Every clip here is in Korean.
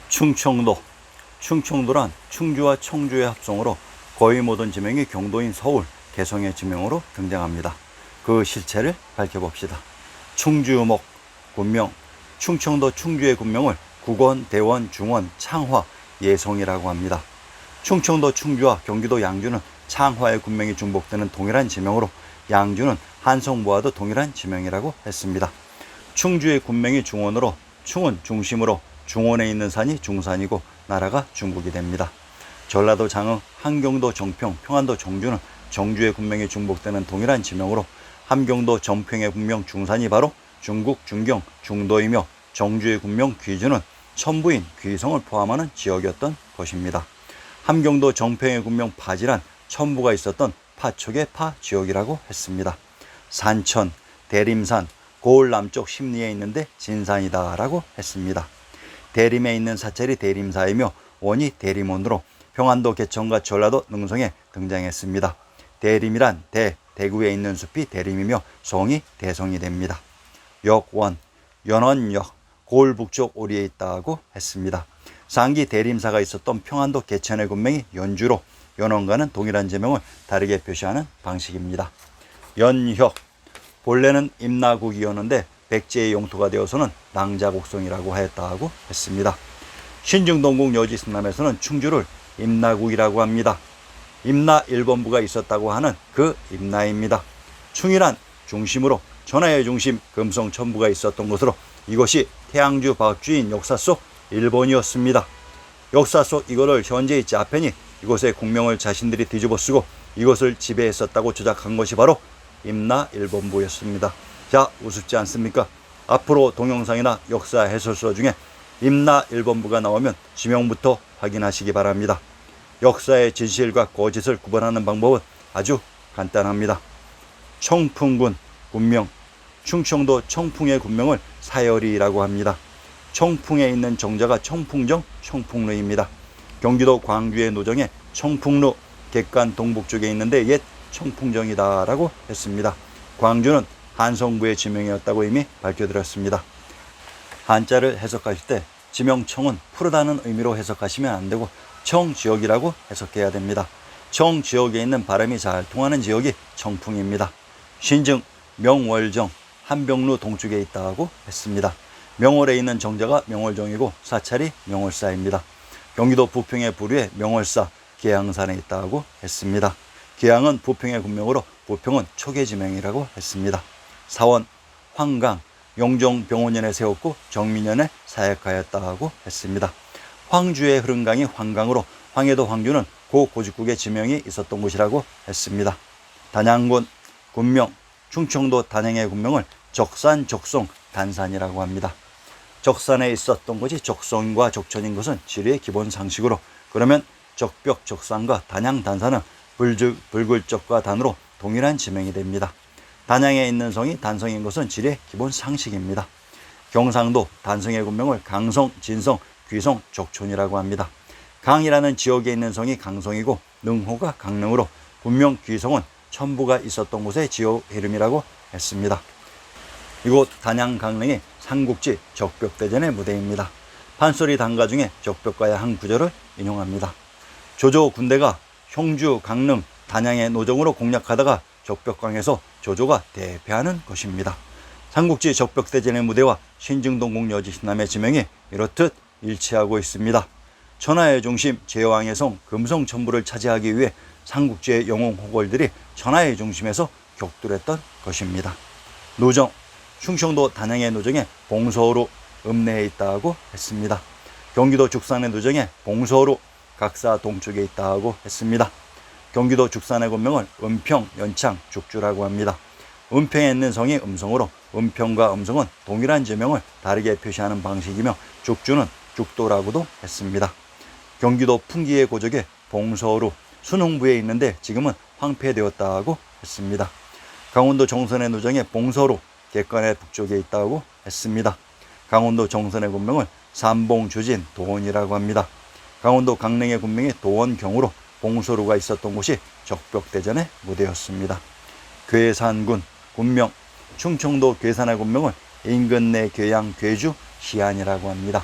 충청도. 충청도란 충주와 청주의 합성으로 거의 모든 지명이 경도인 서울, 개성의 지명으로 등장합니다. 그 실체를 밝혀봅시다. 충주목, 군명. 충청도 충주의 군명을 국원, 대원, 중원, 창화, 예성이라고 합니다. 충청도 충주와 경기도 양주는 창화의 군명이 중복되는 동일한 지명으로 양주는 한성부와도 동일한 지명이라고 했습니다. 충주의 군명이 중원으로 충은 중심으로 중원에 있는 산이 중산이고 나라가 중국이 됩니다. 전라도 장흥, 함경도 정평, 평안도 정주는 정주의 군명이 중복되는 동일한 지명으로 함경도 정평의 군명 중산이 바로 중국 중경 중도이며 정주의 군명 귀주는 천부인 귀성을 포함하는 지역이었던 것입니다. 함경도 정평의 군명 파지란 천부가 있었던 파촉의 파 지역이라고 했습니다. 산천, 대림산, 고을 남쪽 심리에 있는데 진산이다 라고 했습니다. 대림에 있는 사찰이 대림사이며 원이 대림원으로 평안도 개천과 전라도 능성에 등장했습니다. 대림이란 대구에 있는 숲이 대림이며 성이 대성이 됩니다. 역원, 연원역, 고을 북쪽 오리에 있다고 했습니다. 상기 대림사가 있었던 평안도 개천의 군명이 연주로 연원과는 동일한 지명을 다르게 표시하는 방식입니다. 연혁, 본래는 임나국이었는데 백제의 용토가 되어서는 낭자곡성이라고 하였다고 했습니다. 신증동국 여지승남에서는 충주를 임나국이라고 합니다. 임나 1본부가 있었다고 하는 그 임나입니다. 충이란 중심으로 천하의 중심 금성 천부가 있었던 곳으로 이것이 태양주 박주인 역사 속 일본이었습니다. 역사 속 이거를 현재의 자편이 이곳의 국명을 자신들이 뒤집어 쓰고 이것을 지배했었다고 조작한 것이 바로 임나 1본부였습니다. 자, 우습지 않습니까? 앞으로 동영상이나 역사 해설서 중에 임나 1본부가 나오면 지명부터 확인하시기 바랍니다. 역사의 진실과 거짓을 구분하는 방법은 아주 간단합니다. 청풍군 군명, 충청도 청풍의 군명을 사열이라고 합니다. 청풍에 있는 정자가 청풍정, 청풍루입니다. 경기도 광주의 노정에 청풍루, 객관 동북쪽에 있는데 옛 청풍정이다 라고 했습니다. 광주는 한성부의 지명이었다고 이미 밝혀드렸습니다. 한자를 해석하실 때 지명청은 푸르다는 의미로 해석하시면 안 되고 청지역이라고 해석해야 됩니다. 청지역에 있는 바람이 잘 통하는 지역이 청풍입니다. 신증, 명월정, 한병루 동쪽에 있다고 했습니다. 명월에 있는 정자가 명월정이고 사찰이 명월사입니다. 경기도 부평의 부류에 명월사, 계양산에 있다고 했습니다. 계양은 부평의 군명으로 부평은 초계지명이라고 했습니다. 사원, 황강, 용종 병원년에 세웠고 정민년에 사역하였다고 했습니다. 황주의 흐른 강이 황강으로 황해도 황주는 고직국의 지명이 있었던 곳이라고 했습니다. 단양군 군명, 충청도 단양의 군명을 적산, 적송, 단산이라고 합니다. 적산에 있었던 것이 적성과 적천인 것은 지리의 기본 상식으로 그러면 적벽, 적산과 단양, 단산은 불굴적과 단으로 동일한 지명이 됩니다. 단양에 있는 성이 단성인 것은 지리의 기본 상식입니다. 경상도 단성의 군명을 강성, 진성, 귀성, 적촌이라고 합니다. 강이라는 지역에 있는 성이 강성이고 능호가 강릉으로 군명 귀성은 천부가 있었던 곳의 지역 이름이라고 했습니다. 이곳 단양 강릉이 삼국지 적벽대전의 무대입니다. 판소리 단가 중에 적벽가의 한 구절을 인용합니다. 조조 군대가 형주, 강릉, 단양의 노정으로 공략하다가 적벽강에서 조조가 대패하는 것입니다. 삼국지 적벽대전의 무대와 신증동국 여지신남의 지명이 이렇듯 일치하고 있습니다. 천하의 중심 제왕의 성 금성천부를 차지하기 위해 삼국지의 영웅 호걸들이 천하의 중심에서 격돌했던 것입니다. 노정, 충청도 단양의 노정에 봉서루, 읍내에 있다고 했습니다. 경기도 죽산의 노정에 봉서루, 각사 동쪽에 있다고 했습니다. 경기도 죽산의 군명을 은평, 연창, 죽주라고 합니다. 은평에 있는 성이 음성으로 은평과 음성은 동일한 지명을 다르게 표시하는 방식이며 죽주는 죽도라고도 했습니다. 경기도 풍기의 고적에 봉서루, 순흥부에 있는데 지금은 황폐되었다고 했습니다. 강원도 정선의 노정에 봉서루, 객관의 북쪽에 있다고 했습니다. 강원도 정선의 군명을 삼봉주진, 도원이라고 합니다. 강원도 강릉의 군명이 도원경으로 봉서루가 있었던 곳이 적벽대전의 무대였습니다. 괴산군 군명, 충청도 괴산의 군명을 인근 내 괴양, 괴주, 시안이라고 합니다.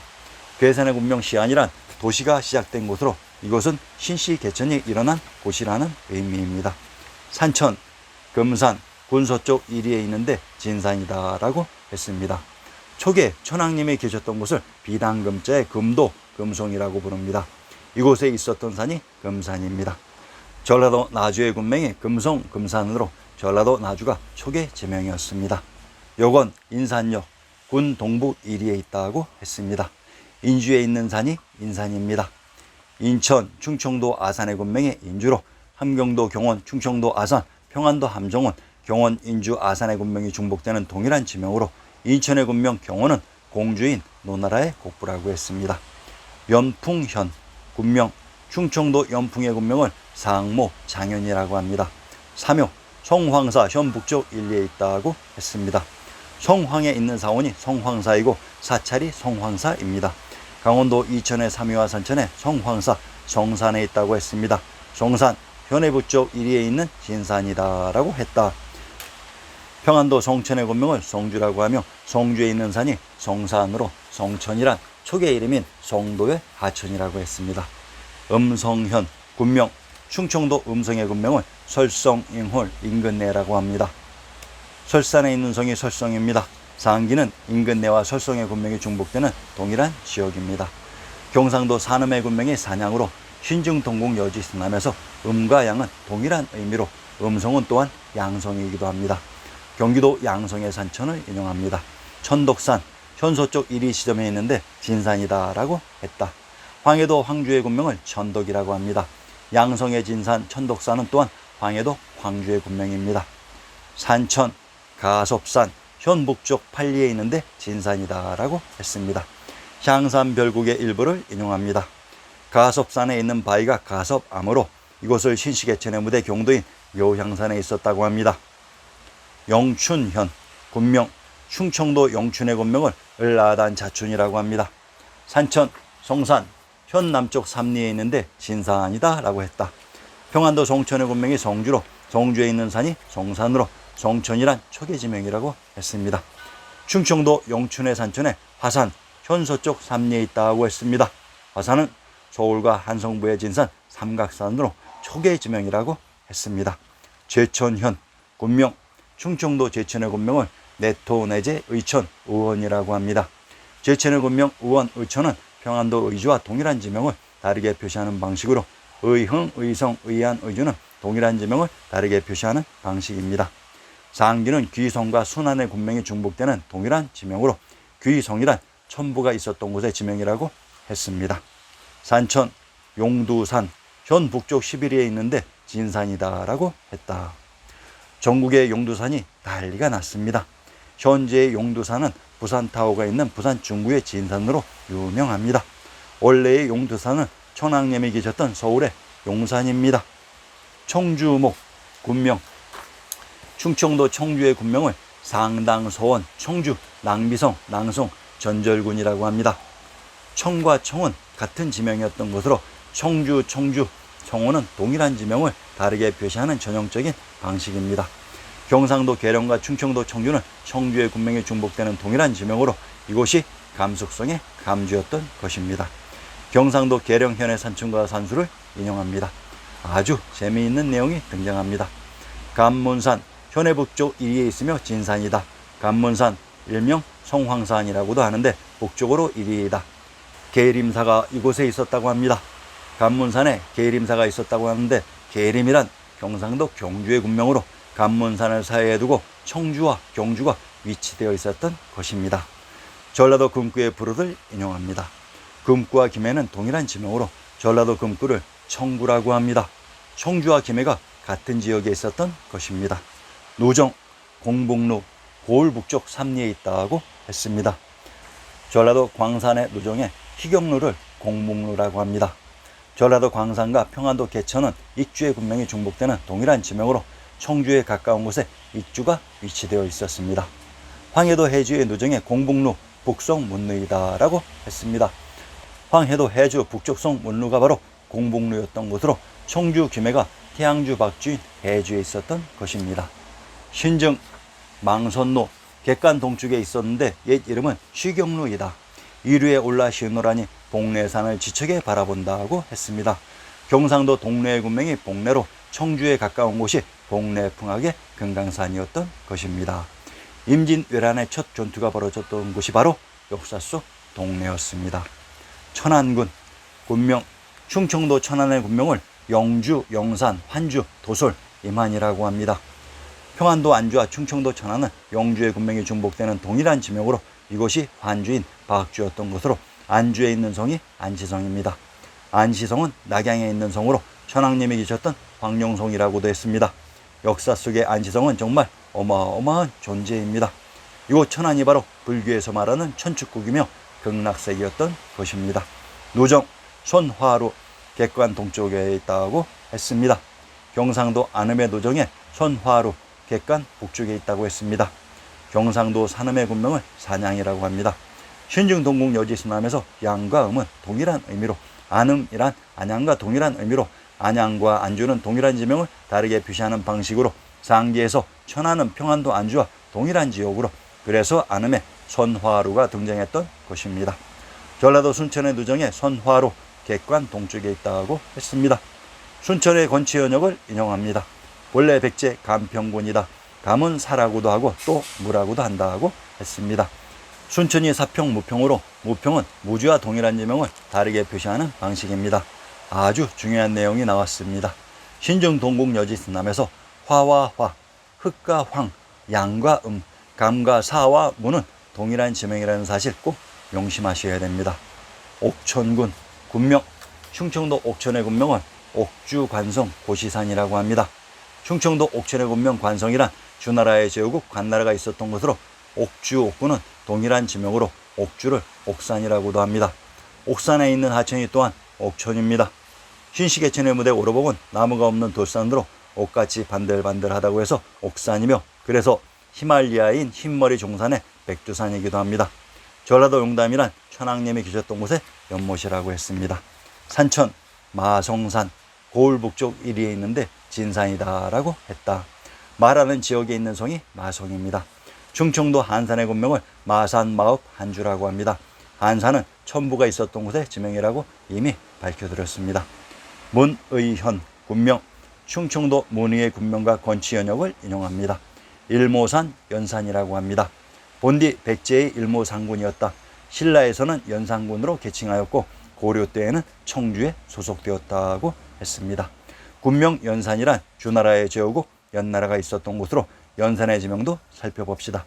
괴산의 군명 시안이란 도시가 시작된 곳으로 이곳은 신씨 개천이 일어난 곳이라는 의미입니다. 산천, 금산, 군서쪽 1위에 있는데 진산이다라고 했습니다. 초기에 천왕님이 계셨던 곳을 비단금자의 금도 금송이라고 부릅니다. 이곳에 있었던 산이 금산입니다. 전라도 나주의 군명이 금송, 금산으로 전라도 나주가 초기 지명이었습니다. 요건 인산역, 군 동북 1위에 있다고 했습니다. 인주에 있는 산이 인산입니다. 인천, 충청도 아산의 군명이 인주로 함경도, 경원, 충청도 아산, 평안도 함정원, 경원, 인주, 아산의 군명이 중복되는 동일한 지명으로 인천의 군명 경원은 공주인 노나라의 국부라고 했습니다. 연풍현, 군명, 충청도 연풍의 군명을 상모, 장현이라고 합니다. 사묘, 성황사, 현 북쪽 1리에 있다고 했습니다. 성황에 있는 사원이 성황사이고 사찰이 성황사입니다. 강원도 이천의 사묘와 산천에 성황사, 성산에 있다고 했습니다. 성산, 현해 북쪽 1위에 있는 진산이다라고 했다. 평안도 성천의 군명을 성주라고 하며 성주에 있는 산이 성산으로 성천이란 초기 이름인 성도의 하천이라고 했습니다. 음성현, 군명, 충청도 음성의 군명을 설성잉홀 인근내라고 합니다. 설산에 있는 성이 설성입니다. 상기는 인근내와 설성의 군명이 중복되는 동일한 지역입니다. 경상도 산음의 군명이 산양으로 신증동궁 여지스남에서 음과 양은 동일한 의미로 음성은 또한 양성이기도 합니다. 경기도 양성의 산천을 인용합니다. 천덕산, 현서쪽 1위 시점에 있는데 진산이다라고 했다. 황해도 황주의 군명을 천덕이라고 합니다. 양성의 진산, 천덕산은 또한 황해도 황주의 군명입니다. 산천, 가섭산, 현 북쪽 8리에 있는데 진산이다라고 했습니다. 향산별국의 일부를 인용합니다. 가섭산에 있는 바위가 가섭암으로 이곳을 신시개천의 무대 경도인 묘향산에 있었다고 합니다. 영춘현, 군명, 충청도 영춘의 군명을 을라단 자춘이라고 합니다. 산천, 성산, 현 남쪽 3리에 있는데 진산이다 라고 했다. 평안도 성천의 군명이 성주로 성주에 있는 산이 성산으로 성천이란 초기 지명이라고 했습니다. 충청도 영춘의 산천에 화산, 현서쪽 3리에 있다고 했습니다. 화산은 서울과 한성부의 진산 삼각산으로 초기 지명이라고 했습니다. 제천현, 군명, 충청도 제천의 군명을 내토 내제 의천 의원이라고 합니다. 제천의 군명 의원 의천은 평안도 의주와 동일한 지명을 다르게 표시하는 방식으로 의흥, 의성, 의안, 의주는 동일한 지명을 다르게 표시하는 방식입니다. 상기는 귀성과 순안의 군명이 중복되는 동일한 지명으로 귀성이란 천부가 있었던 곳의 지명이라고 했습니다. 산천, 용두산, 현 북쪽 11리에 있는데 진산이다라고 했다. 전국의 용두산이 난리가 났습니다. 현재의 용두산은 부산타워가 있는 부산 중구의 진산으로 유명합니다. 원래의 용두산은 천왕님이 계셨던 서울의 용산입니다. 청주목, 군명, 충청도 청주의 군명을 상당, 서원, 청주, 낭비성, 낭송, 전절군이라고 합니다. 청과 청은 같은 지명이었던 것으로 청주, 청주, 청호는 동일한 지명을 다르게 표시하는 전형적인 방식입니다. 경상도 계령과 충청도 청주는 청주의 군명이 중복되는 동일한 지명으로 이곳이 감숙성의 감주였던 것입니다. 경상도 계령현의 산천과 산수를 인용합니다. 아주 재미있는 내용이 등장합니다. 감문산, 현해 북쪽 1위에 있으며 진산이다. 감문산, 일명 성황산이라고도 하는데 북쪽으로 1위이다. 계림사가 이곳에 있었다고 합니다. 감문산에 계림사가 있었다고 하는데 계림이란 경상도 경주의 군명으로 감문산을 사이에 두고 청주와 경주가 위치되어 있었던 것입니다. 전라도 금구의 부르를 인용합니다. 금구와 김해는 동일한 지명으로 전라도 금구를 청구라고 합니다. 청주와 김해가 같은 지역에 있었던 것입니다. 누정, 공북루, 고을 북쪽 3리에 있다고 했습니다. 전라도 광산의 누정에 희경루를 공북루라고 합니다. 전라도 광산과 평안도 개천은 익주의 군명이 중복되는 동일한 지명으로 청주에 가까운 곳에 익주가 위치되어 있었습니다. 황해도 해주의 누정에 공북루, 북성 문루이다라고 했습니다. 황해도 해주 북쪽성 문루가 바로 공북루였던 곳으로 청주 김해가 태양주 박주인 해주에 있었던 것입니다. 신증, 망선로, 객관 동쪽에 있었는데 옛 이름은 쉬경루이다. 이루에 올라 시노라니 복례산을 지척에 바라본다고 했습니다. 경상도 동래의 군명이 복례로 청주에 가까운 곳이 복례풍악의 금강산이었던 것입니다. 임진왜란의 첫 전투가 벌어졌던 곳이 바로 역사 속 동래였습니다. 천안군 군명, 충청도 천안의 군명을 영주, 영산, 환주, 도솔, 임한이라고 합니다. 평안도 안주와 충청도 천안은 영주의 군명이 중복되는 동일한 지명으로 이곳이 환주인 박주였던 것으로 안주에 있는 성이 안시성입니다. 안시성은 낙양에 있는 성으로 천황님이 계셨던 황룡성이라고도 했습니다. 역사 속의 안시성은 정말 어마어마한 존재입니다. 이곳 천안이 바로 불교에서 말하는 천축국이며 극락세계였던 것입니다. 누정, 손화루, 객관 동쪽에 있다고 했습니다. 경상도 안음의 누정에 손화루, 객관 북쪽에 있다고 했습니다. 경상도 산음의 군명을 산양이라고 합니다. 신중 동국 여지순남에서 양과 음은 동일한 의미로 안음이란 안양과 동일한 의미로 안양과 안주는 동일한 지명을 다르게 표시하는 방식으로 상기에서 천안은 평안도 안주와 동일한 지역으로 그래서 안음에 손화루가 등장했던 것입니다. 전라도 순천의 누정에 손화루, 객관 동쪽에 있다고 했습니다. 순천의 건치현역을 인용합니다. 본래 백제 감평군이다. 감은 사라고도 하고 또 무라고도 한다고 했습니다. 순천이 사평, 무평으로 무평은 무주와 동일한 지명을 다르게 표시하는 방식입니다. 아주 중요한 내용이 나왔습니다. 신중 동국 여지순남에서 화와 화, 흑과 황, 양과 감과 사와 무는 동일한 지명이라는 사실 꼭 명심하셔야 됩니다. 옥천군 군명, 충청도 옥천의 군명은 옥주 관성 고시산이라고 합니다. 충청도 옥천의 군명 관성이란 주나라의 제후국 관나라가 있었던 것으로 옥주, 옥군은 동일한 지명으로 옥주를 옥산이라고도 합니다. 옥산에 있는 하천이 또한 옥천입니다. 신시계천의 무대 오로복은 나무가 없는 돌산으로 옥같이 반들반들하다고 해서 옥산이며 그래서 히말리아인 흰머리 종산의 백두산이기도 합니다. 전라도 용담이란 천황님이 계셨던 곳의 연못이라고 했습니다. 산천, 마성산, 고을 북쪽 1위에 있는데 진산이다라고 했다. 마라는 지역에 있는 성이 마성입니다. 충청도 한산의 군명을 마산, 마읍, 한주라고 합니다. 한산은 천부가 있었던 곳의 지명이라고 이미 밝혀드렸습니다. 문의현 군명, 충청도 문의의 군명과 건치현역을 인용합니다. 일모산, 연산이라고 합니다. 본디 백제의 일모상군이었다. 신라에서는 연산군으로 계칭하였고 고려 때에는 청주에 소속되었다고 했습니다. 군명 연산이란 주나라의 제후국 연나라가 있었던 곳으로 연산의 지명도 살펴봅시다.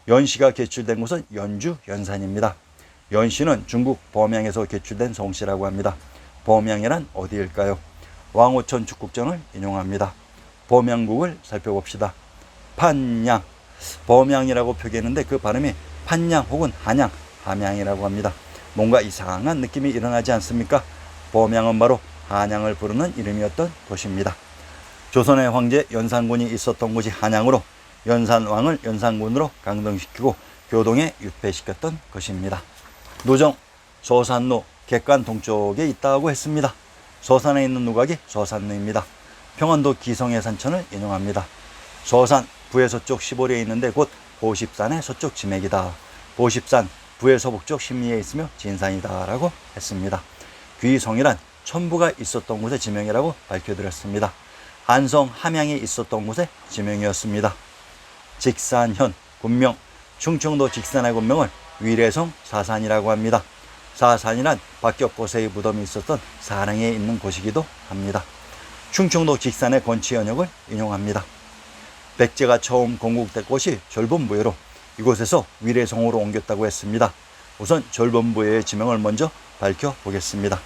연시가 개출된 곳은 연주 연산입니다. 연시는 중국 범양에서 개출된 성씨라고 합니다. 범양이란 어디일까요? 왕오천 축국전을 인용합니다. 범양국을 살펴봅시다. 판양, 범양이라고 표기했는데 그 발음이 판양 혹은 한양, 함양이라고 합니다. 뭔가 이상한 느낌이 일어나지 않습니까? 범양은 바로 한양을 부르는 이름이었던 곳입니다. 조선의 황제 연산군이 있었던 곳이 한양으로 연산왕을 연산군으로 강등시키고 교동에 유폐시켰던 것입니다. 노정, 서산루, 객관 동쪽에 있다고 했습니다. 서산에 있는 누각이 서산루입니다. 평안도 기성의 산천을 인용합니다. 서산, 부의 서쪽 15리에 있는데 곧 보십산의 서쪽 지맥이다. 보십산, 부의 서북쪽 10리에 있으며 진산이다 라고 했습니다. 귀성이란 천부가 있었던 곳의 지명이라고 밝혀드렸습니다. 한성, 함양이 있었던 곳의 지명이었습니다. 직산현, 군명, 충청도 직산의 군명을 위례성 사산이라고 합니다. 사산이란 박격보세의 무덤이 있었던 사릉에 있는 곳이기도 합니다. 충청도 직산의 건치현역을 인용합니다. 백제가 처음 건국된 곳이 절본부여로 이곳에서 위례성으로 옮겼다고 했습니다. 우선 절본부여의 지명을 먼저 밝혀보겠습니다.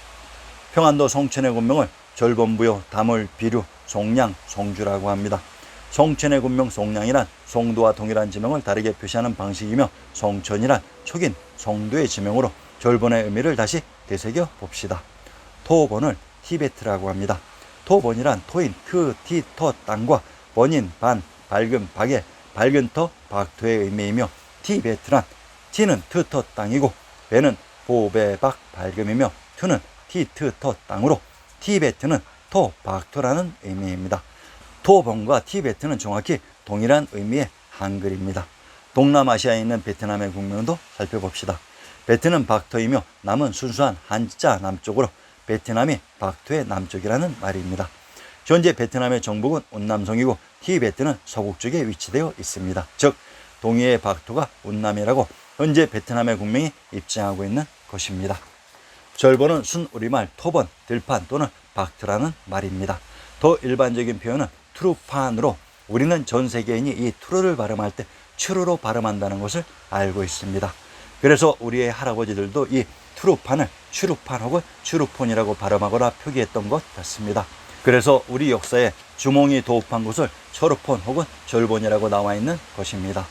평안도 성천의 군명을 절본부여, 다물, 비류, 송량, 송주라고 합니다. 성천의 군명 송량이란 송도와 동일한 지명을 다르게 표시하는 방식이며 성천이란 촉인 성도의 지명으로 절본의 의미를 다시 되새겨 봅시다. 토본을 티베트라고 합니다. 토본이란 토인 그, 티, 터, 땅과 번인, 반, 밝은, 박의, 밝은 터, 박토의 의미이며 티베트란 티는 트, 터, 땅이고 베는 보배, 박, 밝음이며 트는 티, 트, 터, 땅으로 티베트는 토, 박토라는 의미입니다. 토본과 티베트는 정확히 동일한 의미의 한글입니다. 동남아시아에 있는 베트남의 국명도 살펴봅시다. 베트는 박터이며 남은 순수한 한자 남쪽으로 베트남이 박토의 남쪽이라는 말입니다. 현재 베트남의 정복은 운남성이고 티베트는 서북쪽에 위치되어 있습니다. 즉 동해의 박토가 운남이라고 현재 베트남의 국명이 입증하고 있는 것입니다. 절번은 순우리말 토번, 들판 또는 박트라는 말입니다. 더 일반적인 표현은 트루판으로 우리는 전 세계인이 이 트루를 발음할 때 추루로 발음한다는 것을 알고 있습니다. 그래서 우리의 할아버지들도 이 트루판을 추루판 혹은 추루폰이라고 발음하거나 표기했던 것 같습니다. 그래서 우리 역사에 주몽이 도읍한 곳을 철우폰 혹은 절본이라고 나와 있는 것입니다.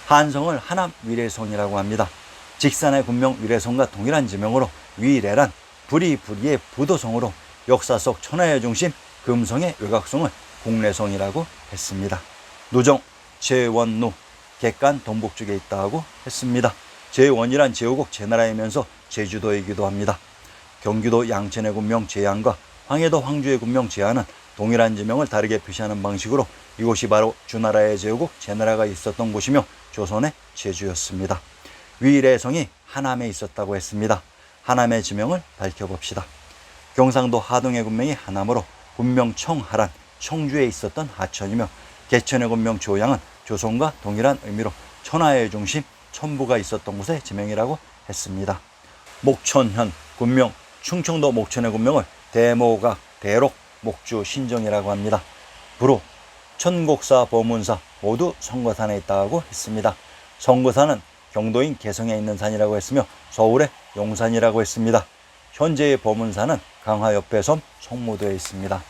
한성을 하남 위례성이라고 합니다. 직산의 군명 위례성과 동일한 지명으로 위례란 부리부리의 부도성으로 역사 속 천하의 중심 금성의 외곽성을 공례성이라고 했습니다. 누정, 제원루, 객간 동북쪽에 있다고 했습니다. 제원이란 제후국 제나라이면서 제주도이기도 합니다. 경기도 양천의 군명 제안과 황해도 황주의 군명 제안은 동일한 지명을 다르게 표시하는 방식으로 이곳이 바로 주나라의 제후국 제나라가 있었던 곳이며 조선의 제주였습니다. 위례성이 하남에 있었다고 했습니다. 하남의 지명을 밝혀봅시다. 경상도 하동의 군명이 하남으로 군명 청하란 청주에 있었던 하천이며 개천의 군명 조양은 조선과 동일한 의미로 천하의 중심 천부가 있었던 곳의 지명이라고 했습니다. 목천현 군명 충청도 목천의 군명을 대모각, 대록, 목주, 신정이라고 합니다. 부로 천곡사, 보문사 모두 성거산에 있다고 했습니다. 성거산은 경도인 개성에 있는 산이라고 했으며 서울의 용산이라고 했습니다. 현재의 보문산은 강화 옆의 섬 송무도에 있습니다.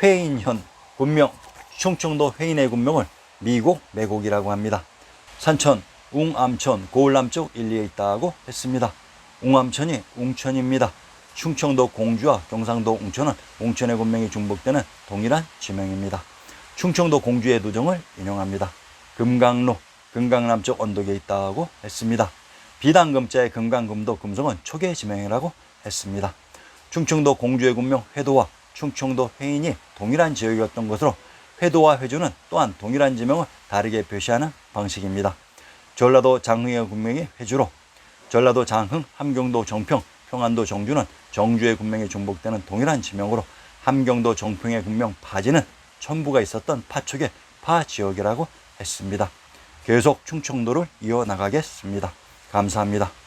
회인현 군명 충청도 회인의 군명을 미곡, 매곡이라고 합니다. 산천, 웅암천, 고을남쪽 일리에 있다고 했습니다. 웅암천이 웅천입니다. 충청도 공주와 경상도 웅천은 웅천의 군명이 중복되는 동일한 지명입니다. 충청도 공주의 누정을 인용합니다. 금강로, 금강남쪽 언덕에 있다고 했습니다. 비단금자의 금강금도 금성은 초계 지명이라고 했습니다. 충청도 공주의 군명 회도와 충청도 회인이 동일한 지역이었던 것으로 회도와 회주는 또한 동일한 지명을 다르게 표시하는 방식입니다. 전라도 장흥의 군명이 회주로 전라도 장흥, 함경도 정평, 평안도 정주는 정주의 군명이 중복되는 동일한 지명으로 함경도 정평의 군명 파지는 천부가 있었던 파촉의 파지역이라고 했습니다. 계속 충청도를 이어나가겠습니다. 감사합니다.